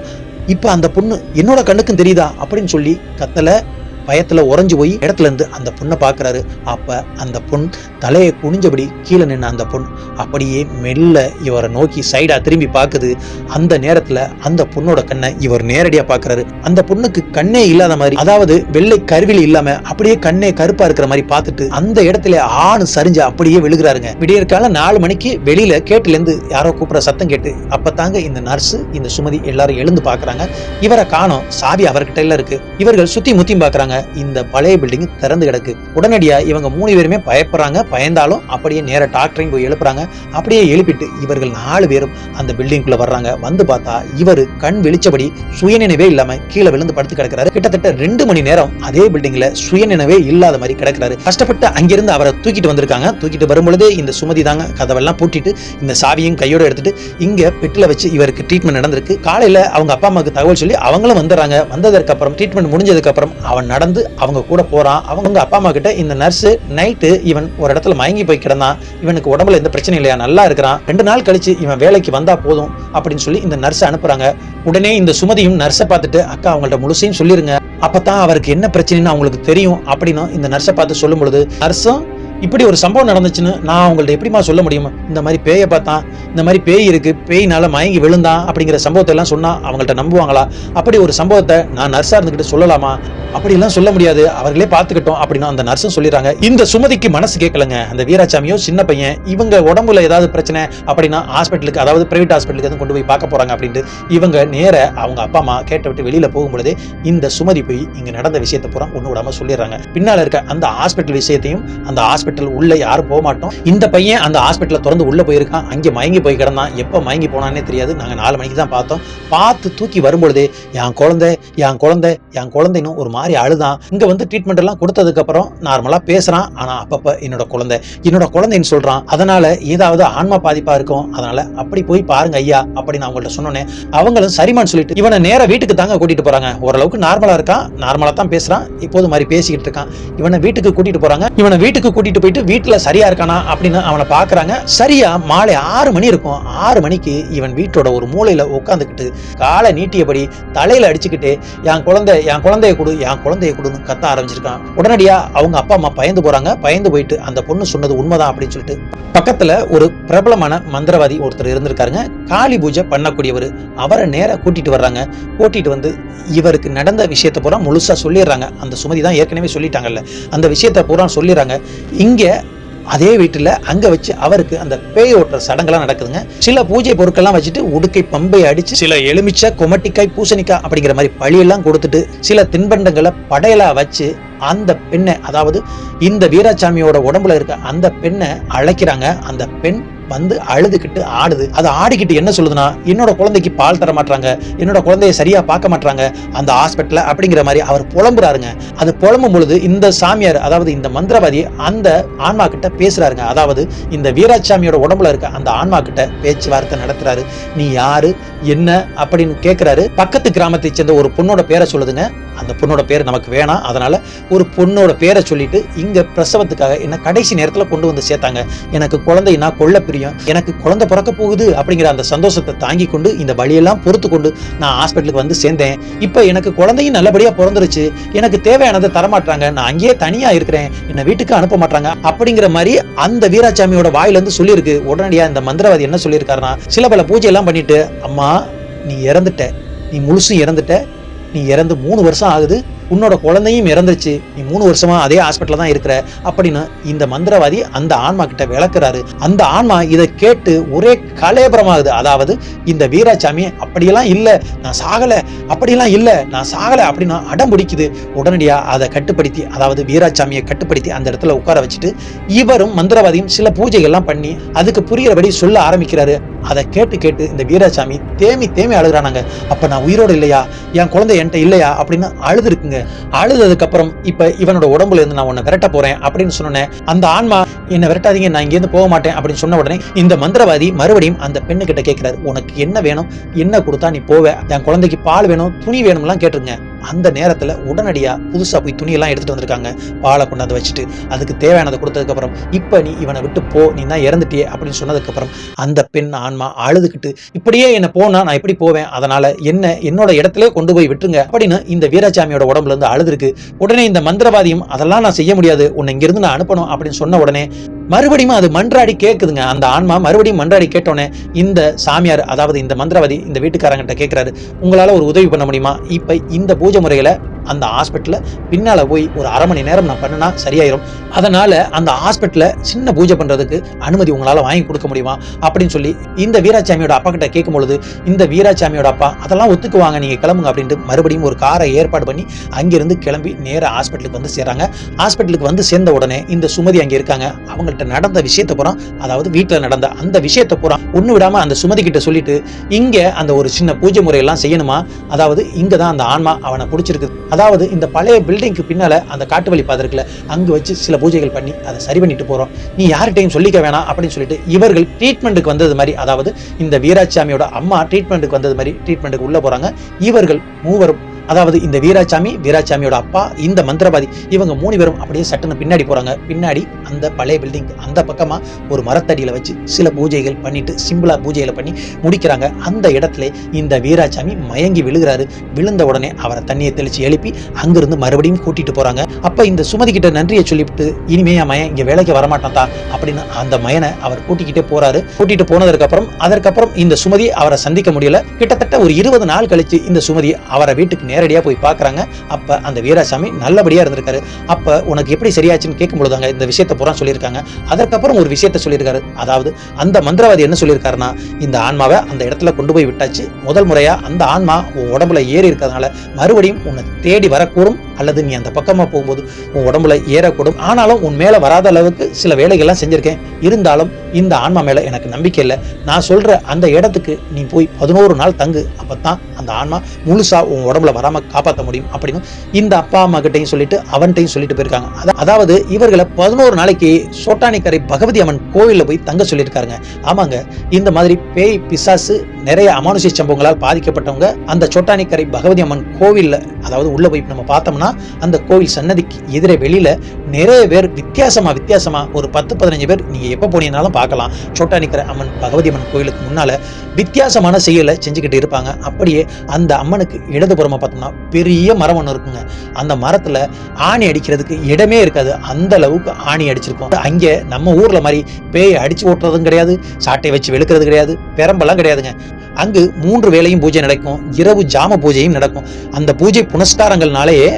இப்ப அந்த பொண்ணு என்னோட கண்ணுக்கும் தெரியுதா அப்படின்னு சொல்லி கத்தல பயத்துல உறைஞ்சு போய் இடத்துல இருந்து அந்த பொண்ணை பாக்குறாரு. அப்ப அந்த பொண் தலையை குனிஞ்சபடி கீழே நின்ன அந்த பொண் அப்படியே மெல்ல இவரை நோக்கி சைடா திரும்பி பாக்குது. அந்த நேரத்துல அந்த பொண்ணோட கண்ணை இவர் நேரடியா பாக்குறாரு. அந்த பொண்ணுக்கு கண்ணே இல்லாத மாதிரி, அதாவது வெள்ளை கருவிழி இல்லாம அப்படியே கண்ணே கருப்பா இருக்கிற மாதிரி பார்த்துட்டு அந்த இடத்துல ஆணு சரிஞ்சு அப்படியே விழுகிறாருங்க. விடியற்கால 4 மணிக்கு வெளியில கேட்டுல இருந்து யாரோ கூப்பிட சத்தம் கேட்டு அப்பதாங்க இந்த நர்ஸ் இந்த சுமதி எல்லாரும் எழுந்து பாக்குறாங்க. இவரை காணோம், சாவி அவர்கிட்ட இல்ல இருக்கு. இவர்கள் சுத்தி முத்தியும் பாக்குறாங்க, இந்த பழைய பில்டிங் திறந்து கிடக்கு. உடனடியா இவங்க 3 பேருமே பயப்படுறாங்க. பயந்தாலும் அப்படியே நேர டாக்டரையும் போய் எழுப்புறாங்க. அப்படியே எழுப்பிட்டு இவர்கள் 4 பேரும் அந்த பில்டிங்குள்ள வர்றாங்க. வந்து பார்த்தா இவரு கண் வெளிச்சபடி சுயநினைவே இல்லாம கீழே விழுந்து படுத்து கிடக்கிறாரு. கிட்டத்தட்ட 2 மணி நேரம் அதே பில்டிங்ல சுயநினைவே இல்லாத மாதிரி கிடக்கிறாரு. கஷ்டப்பட்டு அங்கிருந்து அவரை தூக்கிட்டு வந்திருக்காங்க. தூக்கிட்டு வரும்பொழுதே இந்த சுமதி தாங்க கதவெல்லாம் பூட்டிட்டு இந்த சாவியும் கையோட எடுத்துட்டு இங்க பெட்டில வச்சு இவருக்கு ட்ரீட்மெண்ட் நடந்திருக்கு. காலையில அவங்க அப்பா அம்மாவுக்கு தகவல் சொல்லி அவங்களும் வந்துடுறாங்க. வந்ததற்கு அப்புறம் ட்ரீட்மெண்ட் முடிஞ்சதுக்கு அப்புறம் அவன் நடந்து அவங்க கூட போறான். அவங்க அப்பா அம்மா கிட்ட இந்த நர்ஸ் நைட்டு இவன் ஒரு இடத்துல மயங்கி போய் கிடந்தான், இவனுக்கு உடம்புல எந்த பிரச்சனை இல்லையா, நல்லா இருக்கிறான், 2 நாள் கழிச்சு இவன் வேலைக்கு வந்தா போதும் அப்படின்னு சொல்லி இந்த நர்ஸ் அனுப்புறாங்க. உடனே இந்த சுமதியும் நர்ஸை பார்த்துட்டு அக்கா அவங்கள்ட்ட முழுசையும் சொல்லிருங்க, அப்பதான் அவருக்கு என்ன பிரச்சனைன்னு அவங்களுக்கு தெரியும் அப்படின்னு இந்த நர்ஸை பார்த்து சொல்லும் பொழுது நர்ஸும் இப்படி ஒரு சம்பவம் நடந்துச்சுன்னு நான் உங்கள்ட்ட எப்படிமா சொல்ல முடியும், இந்த மாதிரி பேயை பார்த்தான், இந்த மாதிரி பேய் இருக்கு, பேயினால மயங்கி விழுந்தான் அப்படிங்கிற சம்பவத்தை எல்லாம் சொன்னா அவங்கள்ட்ட நம்புவாங்களா, அப்படி ஒரு சம்பவத்தை நான் நர்ஸா இருந்துகிட்டு சொல்லலாமா, அப்படி எல்லாம் சொல்ல முடியாது, அவர்களே பார்த்துக்கிட்டோம் அப்படின்னு அந்த நர்ஸும் சொல்லிடுறாங்க. இந்த சுமதிக்கு மனசு கேட்கலங்க. அந்த வீராசாமியோ சின்ன பையன், இவங்க உடம்புல ஏதாவது பிரச்சனை அப்படின்னா ஹாஸ்பிட்டலுக்கு, அதாவது பிரைவேட் ஹாஸ்பிட்டலுக்கு எதுவும் கொண்டு போய் பார்க்க போறாங்க அப்படின்ட்டு இவங்க நேர அவங்க அப்பா அம்மா கேட்ட விட்டு வெளியில போகும்பொழுதே இந்த சுமதி போய் இங்க நடந்த விஷயத்தை பூரா ஒண்ணு விடாம சொல்லிடுறாங்க. பின்னால இருக்க அந்த ஹாஸ்பிட்டல் விஷயத்தையும், அந்த ஹாஸ்பிட்டல் உள்ள யாரும் போக மாட்டோம், இந்த பையன் அந்த ஹாஸ்பிட்டல திறந்து உள்ள போயிருக்கான், அங்கே மயங்கி போய் கிடந்தான், எப்ப மயங்கி போனானே தெரியாது, நாங்க 4 மணிக்கு தான் பார்த்தோம், பார்த்து தூக்கி வரும்பொழுதே என் குழந்தை என் குழந்தை என் குழந்தைன்னு ஒரு மாதிரி அழுதான். இங்க வந்து ட்ரீட்மெண்ட் எல்லாம் கொடுத்ததுக்கு அப்புறம் நார்மலா பேசுறான். ஆனா அப்பப்ப என்னோட குழந்தைன்னு சொல்றான். அதனால ஏதாவது ஆன்மா பாதிப்பா இருக்கும், அதனால அப்படி போய் பாருங்க ஐயா அப்படின்னு அவங்கள்ட்ட சொன்னோன்னே அவங்களும் சரிமான்னு சொல்லிட்டு இவனை நேர வீட்டுக்கு தாங்க கூட்டிட்டு போறாங்க. ஓரளவுக்கு நார்மலா இருக்கான், நார்மலா தான் பேசுறான், இப்போது மாதிரி பேசிக்கிட்டு இருக்கான். இவனை வீட்டுக்கு கூட்டிட்டு போறாங்க. இவனை வீட்டுக்கு கூட்டிட்டு போயிட்டு வீட்டுல சரியா இருக்கானா அப்படின்னு அவனை பாக்குறாங்க. சரியா மாலை 6 மணி இருக்கும். 6 மணிக்கு இவன் வீட்டோட ஒரு மூலையில உட்காந்துக்கிட்டு காலை நீட்டியபடி தலையில அடிச்சுக்கிட்டு என் குழந்தைய கொடு என் குழந்தைய கொடுன்னு கத்த ஆரம்பிச்சிருக்கான். உடனடியா அவங்க அப்பா அம்மா பயந்து போறாங்க. பயந்து போயிட்டு அந்த பொண்ணு சொன்னது உண்மைதான் அப்படின்னு சொல்லிட்டு பக்கத்துல ஒரு பிரபலமான மந்திரவாதி ஒருத்தர் இருந்திருக்காருங்க, காளி பூஜை பண்ணக்கூடியவர். அவரை நேர கூட்டிட்டு வர்றாங்க. கூட்டிட்டு வந்து இவருக்கு நடந்த விஷயத்தை பூரா முழுசா சொல்லிடுறாங்க. அந்த சுமதி தான் ஏற்கனவே சொல்லிட்டாங்கல்ல, அந்த விஷயத்தை பூரா சொல்லிடுறாங்க. இங்க அதே வீட்டுல அங்க வச்சு அவருக்கு அந்த பேய் ஓட்டுற சடங்கெல்லாம் நடக்குதுங்க. சில பூஜை பொருட்கள்லாம் வச்சுட்டு உடுக்கை பம்பை அடிச்சு சில எலுமிச்சை கொமட்டிக்காய் பூசணிக்காய் அப்படிங்கிற மாதிரி பழியெல்லாம் கொடுத்துட்டு சில தின்பண்டங்களை படையலா வச்சு அந்த பெண்ணை, அதாவது இந்த வீராசாமியோட உடம்புல இருக்க அந்த பெண்ணை அழைக்கிறாங்க. அந்த பெண் வந்து அழுதுகிட்டு ஆடுது. அது ஆடிக்கிட்டு என்ன சொல்லுதுன்னா, என்னோட குழந்தைக்கு பால் தர மாட்டாங்க, என்னோட குழந்தைய சரியா பார்க்க மாட்டாங்க அந்த ஹாஸ்பிட்டல்ல அப்படிங்கிற மாதிரி அவர் புலம்புறாருங்க. அது புலம்பும் பொழுது இந்த சாமியார், அதாவது இந்த மந்திரவாதி அந்த ஆன்மா கிட்ட பேசுறாருங்க. அதாவது இந்த வீராசாமியோட உடம்புல இருக்க அந்த ஆன்மா கிட்ட பேச்சுவார்த்தை நடத்துறாரு. நீ யாரு என்ன அப்படின்னு கேட்கிறாரு. பக்கத்து கிராமத்தை சேர்ந்த ஒரு பொண்ணோட பேரை சொல்லுதுங்க. அந்த பொண்ணோட பேர் நமக்கு வேணாம், அதனால ஒரு பொண்ணோட பேரை சொல்லிட்டு இங்க பிரசவத்துக்காக என்ன கடைசி நேரத்துல கொண்டு வந்து சேர்த்தாங்க. எனக்கு குழந்தைன்னா கொள்ள பிரியம், எனக்கு குழந்தை பிறக்க போகுது அப்படிங்கிற அந்த சந்தோஷத்தை தாங்கி கொண்டு இந்த வழியெல்லாம் பொறுத்து கொண்டு நான் ஹாஸ்பிட்டலுக்கு வந்து சேர்ந்தேன். இப்ப எனக்கு குழந்தையும் நல்லபடியா பிறந்துருச்சு, எனக்கு தேவையானதை தரமாட்டாங்க, நான் அங்கேயே தனியா இருக்கிறேன், என்ன வீட்டுக்கு அனுப்ப மாட்டாங்க அப்படிங்கிற மாதிரி அந்த வீராசாமியோட வாயில இருந்து சொல்லியிருக்கு. உடனடியா இந்த மந்திரவாதி என்ன சொல்லியிருக்காருன்னா, சில பல பூஜை எல்லாம் பண்ணிட்டு, அம்மா நீ இறந்துட்ட, நீ முழுசும் இறந்துட்ட, நீ இறந்து 3 வருஷம் ஆகுது, உன்னோட குழந்தையும் இறந்துருச்சு, நீ 3 வருஷமா அதே ஹாஸ்பிட்டல்ல தான் இருக்கிற அப்படின்னு இந்த மந்திரவாதி அந்த ஆன்மா கிட்ட விளக்குறாரு. அந்த ஆன்மா இதை கேட்டு ஒரே கலேபரமாகுது. அதாவது இந்த வீராசாமி அப்படியெல்லாம் இல்ல, நான் சாகல, அப்படியெல்லாம் இல்ல, நான் சாகல அப்படின்னு அடம் பிடிக்குது. உடனடியா அதை கட்டுப்படுத்தி, அதாவது வீராசாமியை கட்டுப்படுத்தி அந்த இடத்துல உட்கார வச்சுட்டு இவரும் மந்திரவாதியும் சில பூஜைகள்லாம் பண்ணி அதுக்கு புரிகிறபடி சொல்ல ஆரம்பிக்கிறாரு. அதை கேட்டு இந்த வீராசாமி தேமி அழுகுறானாங்க. அப்ப நான் உயிரோடு இல்லையா, என் குழந்தை என்கிட்ட இல்லையா அப்படின்னு அழுது இருக்குங்க. அழுததுக்கு அப்புறம் இப்ப இவனோட உடம்புல இருந்து நான் உன்னை விரட்ட போறேன் அப்படின்னு சொன்னேன். அந்த ஆன்மா என்ன விரட்டாதீங்க, நான் இங்கேருந்து போக மாட்டேன் அப்படின்னு சொன்ன உடனே இந்த மந்திரவாதி மறுபடியும் அந்த பெண்ணு கிட்ட கேட்கிறாரு, உனக்கு என்ன வேணும், என்ன கொடுத்தா நீ போவ, என் குழந்தைக்கு பால் வேணும், துணி வேணும்லாம் கேட்டுருங்க. அந்த நேரத்துல உடனடியா புதுசா போய் துணியெல்லாம் எடுத்துட்டு வந்திருக்காங்க. பாலை கொண்டாந்து வச்சுட்டு அதுக்கு தேவையானதை கொடுத்ததுக்கு அப்புறம், இப்ப நீ இவனை விட்டு போ, நீ தான் இறந்துட்டியே அப்படின்னு சொன்னதுக்கு அப்புறம் அந்த பெண் ஆன்மா அழுதுகிட்டு, இப்படியே என்ன போனா நான் எப்படி போவேன், அதனால என்னோட இடத்துல கொண்டு போய் விட்டுருங்க அப்படின்னு இந்த வீராசாமியோட உடம்புல இருந்து அழுதுருக்கு. உடனே இந்த மந்திரவாதியும் அதெல்லாம் நான் செய்ய முடியாது, உன்னை இங்கிருந்து நான் அனுப்பணும் அப்படின்னு சொன்ன உடனே மறுபடியும் அது மன்றாடி கேட்குதுங்க. அந்த ஆன்மா மறுபடியும் மன்றாடி கேட்டோன்னே இந்த சாமியார், அதாவது இந்த மந்திரவாதி இந்த வீட்டுக்காரங்கிட்ட கேட்கிறாரு, உங்களால ஒரு உதவி பண்ண முடியுமா? இப்ப இந்த பூஜை முறைகளை அந்த ஹாஸ்பிட்டல்ல பின்னால போய் ஒரு அரை மணி நேரம் நான் பண்ணினா சரியாயிரும், அதனால அந்த ஹாஸ்பிட்டல்ல சின்ன பூஜை பண்றதுக்கு அனுமதி உங்களால வாங்கி கொடுக்க முடியுமா அப்படின்னு சொல்லி இந்த வீராசாமியோட அப்பா கிட்ட கேட்கும் பொழுது, இந்த வீராசாமியோட அப்பா அதெல்லாம் ஒத்துக்குவாங்க, நீங்க கிளம்புங்க அப்படின்ட்டு மறுபடியும் ஒரு காரை ஏற்பாடு பண்ணி அங்கிருந்து கிளம்பி நேரா ஹாஸ்பிட்டலுக்கு வந்து சேர்றாங்க. ஹாஸ்பிட்டலுக்கு வந்து சேர்ந்த உடனே இந்த சுமதி அங்க இருக்காங்க. அவங்கள்ட்ட நடந்த விஷயத்தை பூரா, அதாவது வீட்டுல நடந்த அந்த விஷயத்தை பூரா ஒண்ணு விடாம அந்த சுமதி கிட்ட சொல்லிட்டு, இங்க அந்த ஒரு சின்ன பூஜை முறையெல்லாம் செய்யணுமா, அதாவது இங்கதான் அந்த ஆன்மா அவனை பிடிச்சிருக்கு, அதாவது இந்த பழைய பில்டிங்க்கு பின்னால அந்த காட்டு வழி பாதை இருக்குல்ல, அங்கு வச்சு சில பூஜைகள் பண்ணி அதை சரி பண்ணிட்டு போறோம், நீ யார்கிட்டையும் சொல்லிக்க வேணாம் அப்படின்னு சொல்லிட்டு இவர்கள் ட்ரீட்மெண்ட்டுக்கு வந்தது மாதிரி, அதாவது இந்த வீராசாமியோட அம்மா ட்ரீட்மெண்ட்டுக்கு வந்தது மாதிரி ட்ரீட்மெண்ட்டுக்கு உள்ள போறாங்க. இவர்கள் மூவரும், அதாவது இந்த வீராசாமியோட அப்பா, இந்த மந்திரவாதி, இவங்க 3 பேரும் அப்படியே சட்டுன்னு பின்னாடி போறாங்க. பின்னாடி அந்த பழைய பில்டிங் அந்த பக்கமா ஒரு மரத்தடியில வச்சு சில பூஜைகள் பண்ணிட்டு சிம்பிளா பூஜைகளை பண்ணி முடிக்கிறாங்க. அந்த இடத்துல இந்த வீராசாமி மயங்கி விழுகிறாரு. விழுந்த உடனே அவரை தண்ணியை தெளிச்சு எழுப்பி அங்கிருந்து மறுபடியும் கூட்டிட்டு போறாங்க. அப்ப இந்த சுமதி கிட்ட நன்றியை சொல்லிவிட்டு, இனிமே என் மயன் இங்க வேலைக்கு வரமாட்டான் அப்படின்னு அந்த மயனை அவர் கூட்டிக்கிட்டே போறாரு. கூட்டிட்டு போனதுக்கு அதற்கப்புறம் இந்த சுமதி அவரை சந்திக்க முடியல. கிட்டத்தட்ட ஒரு 20 நாள் கழிச்சு இந்த சுமதி அவரை வீட்டுக்கு நேரடியா போய் பாக்குறாங்க. அப்ப அந்த வீராசாமி நல்லபடியா இருந்திருக்காரு. அப்ப உனக்கு எப்படி சரியாச்சுன்னு கேட்கும் பொழுதாங்க இந்த விஷயத்தை பூரா சொல்லியிருக்காங்க. அதற்கப்புறம் ஒரு விஷயத்த சொல்லியிருக்காரு. அதாவது அந்த மந்திரவாதி என்ன சொல்லியிருக்காருன்னா, இந்த ஆன்மாவை அந்த இடத்துல கொண்டு போய் விட்டாச்சு, முதல் முறையா அந்த ஆன்மா உன் உடம்புல ஏறி இருக்கிறதுனால மறுபடியும் உன்னை தேடி வரக்கூடும், அல்லது நீ அந்த பக்கமா போகும்போது உன் உடம்புல ஏறக்கூடும், ஆனாலும் உன் மேல வராத அளவுக்கு சில வேலைகள்லாம் செஞ்சிருக்கேன், இருந்தாலும் இந்த ஆன்மா மேல எனக்கு நம்பிக்கை இல்லை, நான் சொல்ற அந்த இடத்துக்கு நீ போய் 11 நாள் தங்கு, அப்பதான் அந்த ஆன்மா முழுசா உன் உடம்புல வராம காப்பாற்ற முடியும் அப்படின்னு இந்த அப்பா அம்மா கிட்டையும் சொல்லிட்டு அவன்கிட்டையும் சொல்லிட்டு போயிருக்காங்க. அதாவது இவர்களை 11 நாளைக்கு சோட்டானிக்கரை பகவதி அம்மன் கோவில்ல போய் தங்க சொல்லியிருக்காருங்க. ஆமாங்க, இந்த மாதிரி பேய் பிசாசு நிறைய அமானுஷ்ய சம்பவங்களால் பாதிக்கப்பட்டவங்க அந்த சோட்டானிக்கரை பகவதி அம்மன் கோவில்ல, அதாவது உள்ள போய் நம்ம பார்த்தோம்னா அந்த கோவில் சன்னதிக்கு எதிரே வெளியில நிறைய பேர் வித்தியாசமா ஒரு 10-15 பேர் நீங்க எப்ப போனீங்கன்னாலும் பார்க்கலாம். சோட்டானிக்கரை அம்மன் பகவதி அம்மன் கோவிலுக்கு முன்னால வித்தியாசமான செயலை செஞ்சுக்கிட்டு இருப்பாங்க. அப்படியே அந்த அம்மனுக்கு இடதுபுறமா பார்த்தோம்னா பெரிய மரம் ஒன்று இருக்குங்க. அந்த மரத்துல ஆணி அடிக்கிறதுக்கு இடமே இருக்காது, அந்த அளவுக்கு ஆணி அடிச்சிருக்கும். அங்க நம்ம ஊர்ல மாதிரி பேயை அடிச்சு ஓட்டுறதும் கிடையாது, சாட்டை வச்சு வெளுக்கிறது கிடையாது, பெரம்பெல்லாம் கிடையாதுங்க. அங்கு 3 வேளையும் பூஜை நடக்கும், இரவு ஜாம பூஜையும் நடக்கும். அந்த பூஜை புனஸ்காரங்கள்னாலேயே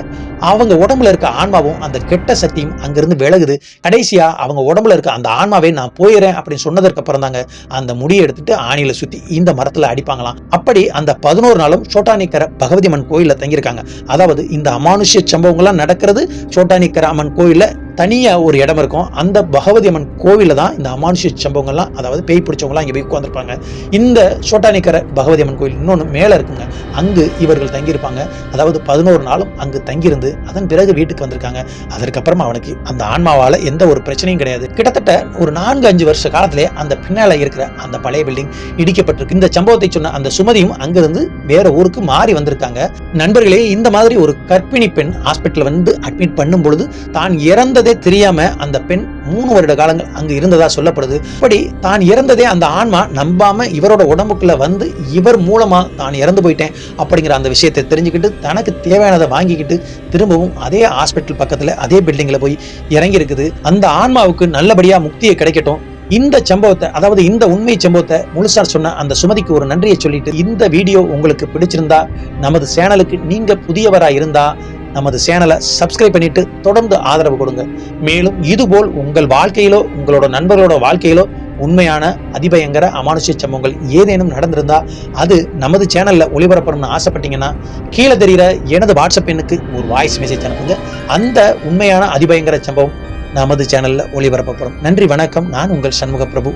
அவங்க உடம்புல இருக்க ஆன்மாவும் அந்த கெட்ட சக்தியும் அங்கிருந்து விலகுது. கடைசியா அவங்க உடம்புல இருக்க அந்த ஆன்மாவே நான் போயிடுறேன் அப்படின்னு சொன்னதற்கு அப்புறம் தாங்க அந்த முடியை எடுத்துட்டு ஆணியில சுத்தி இந்த மரத்துல அடிப்பாங்களாம். அப்படி அந்த 11 நாளும் சோட்டானிக்கரை பகவதி அம்மன் கோயில்ல தங்கியிருக்காங்க. அதாவது இந்த அமானுஷ்ய சம்பவங்கள்லாம் நடக்கிறது சோட்டானிக்கரை அம்மன் கோயில்ல தனியா ஒரு இடம் இருக்கும். அந்த பகவதி அம்மன் கோவில்ல தான் இந்த அமானுஷ்ய சம்பவங்கள்லாம், அதாவது பேய் பிடிச்சவங்களாம் இங்க போய் உட்கார்ந்துருப்பாங்க. இந்த சோட்டானிக்கரை பகவதி அம்மன் கோயில் இன்னொன்னு மேல இருக்குங்க, அங்கு இவர்கள் தங்கியிருப்பாங்க. அதாவது 11 நாளும் அங்கு தங்கியிருந்து அதன் பிறகு வீட்டுக்கு வந்திருக்காங்க. அதற்கப்புறம் அவனுக்கு அந்த ஆன்மாவால எந்த ஒரு பிரச்சனையும் கிடையாது. கிட்டத்தட்ட ஒரு 4-5 வருஷ காலத்திலே அந்த பின்னால இருக்கிற அந்த பழைய பில்டிங் இடிக்கப்பட்டிருக்கு. இந்த சம்பவத்தை சொன்ன அந்த சுமதியும் அங்கிருந்து வேற ஊருக்கு மாறி வந்திருக்காங்க. நண்பர்களே, இந்த மாதிரி ஒரு கர்ப்பிணி பெண் ஹாஸ்பிட்டல் வந்து அட்மிட் பண்ணும் பொழுது தான் இறந்ததே தெரியாம அந்த பெண் 3 வருட காலங்கள் அங்கு இருந்ததா சொல்லப்படுது. அப்படி தான் இறந்ததே அந்த ஆன்மா நம்பாம இவரோட உடம்புக்குள்ள வந்து இவர் மூலமா தான் இறந்து போயிட்டேன் அப்படிங்கிற அந்த விஷயத்தை தெரிஞ்சுக்கிட்டு தனக்கு தேவையானதை வாங்கிக்கிட்டு திரும்பவும் அதே ஹாஸ்பிட்டல் பக்கத்துல அதே பில்டிங்ல போய் இறங்கி இருக்குது. அந்த ஆன்மாவுக்கு நல்லபடியா முக்தியை கிடைக்கட்டும். இந்த சம்பவத்தை, அதாவது இந்த உண்மை சம்பவத்தை முழுசா சொன்ன அந்த சுமதிக்கு ஒரு நன்றியை சொல்லிட்டு, இந்த வீடியோ உங்களுக்கு பிடிச்சிருந்தா, நமது சேனலுக்கு நீங்க புதியவரா இருந்தா நமது சேனலை சப்ஸ்கிரைப் பண்ணிட்டு தொடர்ந்து ஆதரவு கொடுங்க. மேலும் இதுபோல் உங்கள் வாழ்க்கையிலோ உங்களோட நண்பர்களோட வாழ்க்கையிலோ உண்மையான அதிபயங்கர அமானுஷ்ய சம்பவங்கள் ஏதேனும் நடந்திருந்தா அது நமது சேனல்ல ஒளிபரப்பணும்னு ஆசைப்பட்டீங்கன்னா கீழே தெரிகிற எனது வாட்ஸ்அப் எண்ணுக்கு ஒரு வாய்ஸ் மெசேஜ் அனுப்புங்க. அந்த உண்மையான அதிபயங்கர சம்பவம் நமது சேனல்ல ஒளிபரப்பப்படும். நன்றி, வணக்கம். நான் உங்கள் சண்முக பிரபு.